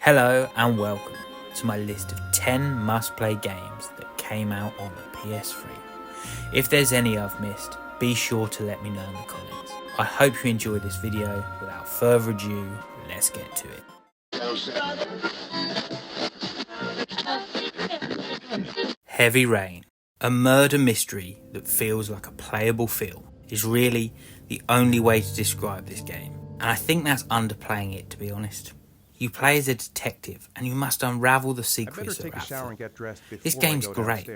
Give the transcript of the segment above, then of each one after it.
Hello and welcome to my list of 10 must-play games that came out on the PS3. If there's any I've missed, be sure to let me know in the comments. I hope you enjoyed this video. Without further ado, let's get to it. Heavy Rain, a murder mystery that feels like a playable film, is really the only way to describe this game. And I think that's underplaying it, to be honest. You play as a detective and you must unravel the secrets of Rabbs. This game's great,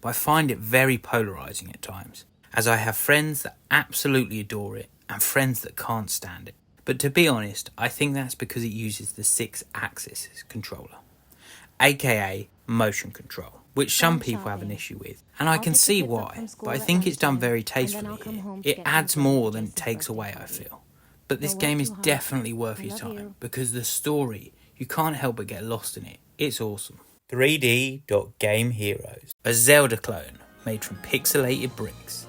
but I find it very polarising at times, as I have friends that absolutely adore it and friends that can't stand it. But to be honest, I think that's because it uses the 6-axis controller, aka motion control, which some people have an issue with, and I can see why, but I think it's done very tastefully here. It adds more than it takes away, I feel. But this game is definitely worth your time, because the story, you can't help but get lost in it. It's awesome. 3D.Game Heroes, a Zelda clone made from pixelated bricks.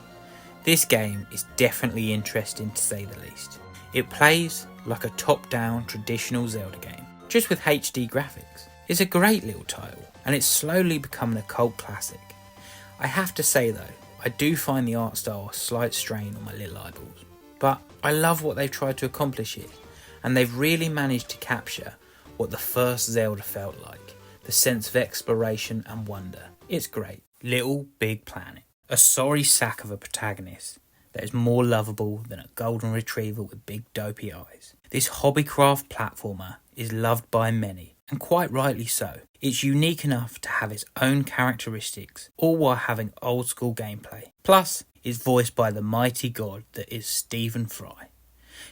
This game is definitely interesting to say the least. It plays like a top-down traditional Zelda game, just with HD graphics. It's a great little title, and it's slowly becoming a cult classic. I have to say though, I do find the art style a slight strain on my little eyeballs. But I love what they've tried to accomplish here, and they've really managed to capture what the first Zelda felt like, the sense of exploration and wonder. It's great. Little Big Planet, a sorry sack of a protagonist that is more lovable than a golden retriever with big dopey eyes. This hobbycraft platformer is loved by many, and quite rightly so. It's unique enough to have its own characteristics, all while having old school gameplay. Plus, is voiced by the mighty god that is Stephen Fry.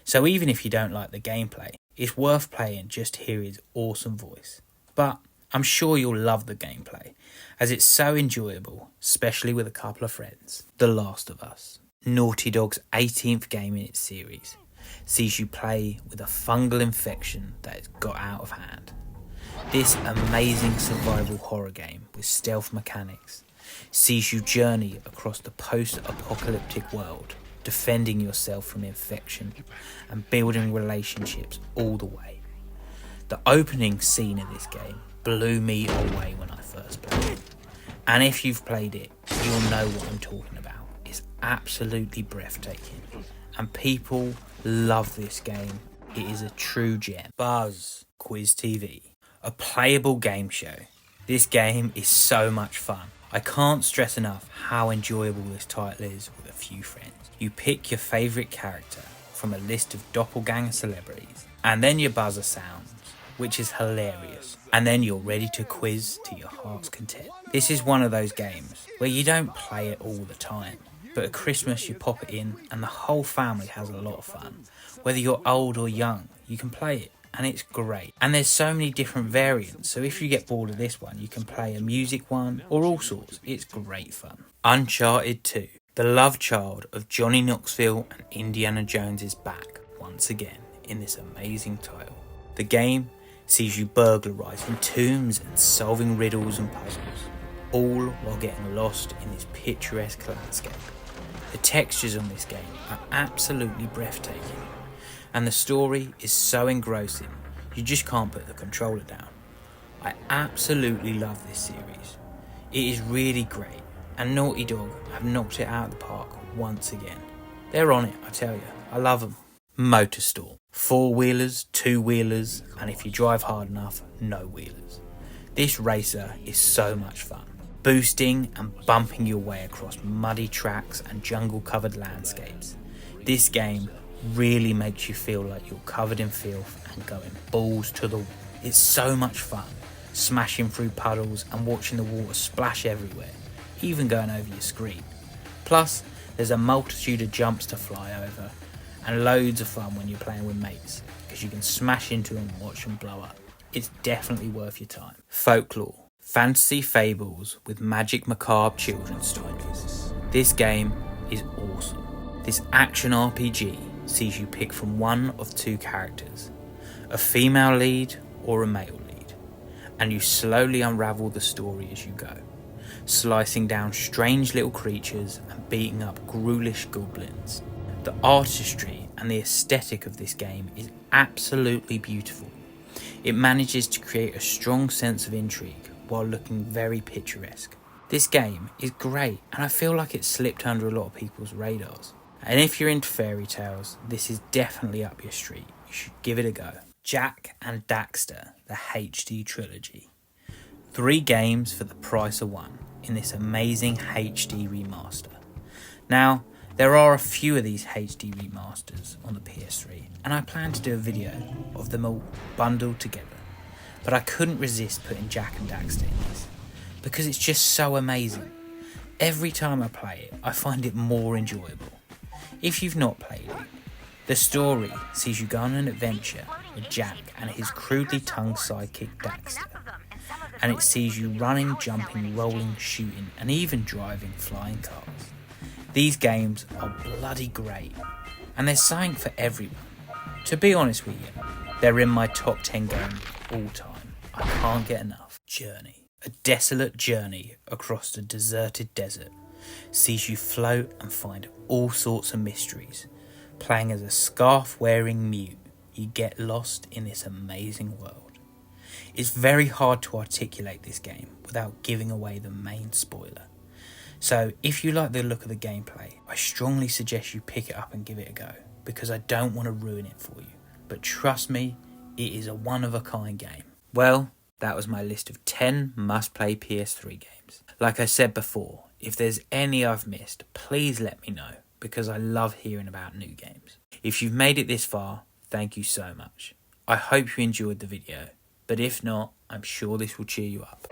So even if you don't like the gameplay, it's worth playing just to hear his awesome voice. But I'm sure you'll love the gameplay, as it's so enjoyable, especially with a couple of friends. The Last of Us, Naughty Dog's 18th game in its series, sees you play with a fungal infection that has got out of hand. This amazing survival horror game with stealth mechanics sees you journey across the post-apocalyptic world, defending yourself from infection and building relationships all the way. The opening scene of this game blew me away when I first played it, and if you've played it, you'll know what I'm talking about. It's absolutely breathtaking, and people love this game. It is a true gem. Buzz Quiz TV, a playable game show. This game is so much fun. I can't stress enough how enjoyable this title is with a few friends. You pick your favourite character from a list of doppelganger celebrities, and then your buzzer sounds, which is hilarious, and then you're ready to quiz to your heart's content. This is one of those games where you don't play it all the time, but at Christmas you pop it in and the whole family has a lot of fun. Whether you're old or young, you can play it. And it's great. And there's so many different variants, so if you get bored of this one, you can play a music one or all sorts. It's great fun. Uncharted 2, the love child of Johnny Knoxville and Indiana Jones, is back once again in this amazing title. The game sees you burglarising tombs and solving riddles and puzzles, all while getting lost in this picturesque landscape. The textures on this game are absolutely breathtaking, and the story is so engrossing, you just can't put the controller down. I absolutely love this series. It is really great, and Naughty Dog have knocked it out of the park once again. They're on it, I tell you. I love them. Motorstorm, 4-wheelers, 2-wheelers, and if you drive hard enough, no-wheelers. This racer is so much fun, boosting and bumping your way across muddy tracks and jungle-covered landscapes. This game really makes you feel like you're covered in filth and going balls to the wall. It's so much fun, smashing through puddles and watching the water splash everywhere, even going over your screen. Plus, there's a multitude of jumps to fly over, and loads of fun when you're playing with mates, because you can smash into them and watch them blow up. It's definitely worth your time. Folklore, fantasy fables with magic macabre children's stories. This game is awesome. This action RPG sees you pick from one of two characters, a female lead or a male lead, and you slowly unravel the story as you go, slicing down strange little creatures and beating up ghoulish goblins. The artistry and the aesthetic of this game is absolutely beautiful. It manages to create a strong sense of intrigue while looking very picturesque. This game is great, and I feel like it slipped under a lot of people's radars. And if you're into fairy tales, this is definitely up your street. You should give it a go. Jak and Daxter, the HD trilogy. 3 games for the price of 1 in this amazing HD remaster. Now, there are a few of these HD remasters on the PS3, and I plan to do a video of them all bundled together. But I couldn't resist putting Jak and Daxter in this, because it's just so amazing. Every time I play it, I find it more enjoyable. If you've not played it, the story sees you go on an adventure with Jak and his crudely tongued sidekick Daxter. And it sees you running, jumping, rolling, shooting, and even driving flying cars. These games are bloody great, and there's something for everyone. To be honest with you, they're in my top 10 games all time. I can't get enough. Journey. A desolate journey across the deserted desert sees you float and find all sorts of mysteries. Playing as a scarf-wearing mute, you get lost in this amazing world. It's very hard to articulate this game without giving away the main spoiler. So if you like the look of the gameplay, I strongly suggest you pick it up and give it a go, because I don't want to ruin it for you. But trust me, it is a one-of-a-kind game. Well, that was my list of 10 must-play PS3 games. Like I said before, if there's any I've missed, please let me know, because I love hearing about new games. If you've made it this far, thank you so much. I hope you enjoyed the video, but if not, I'm sure this will cheer you up.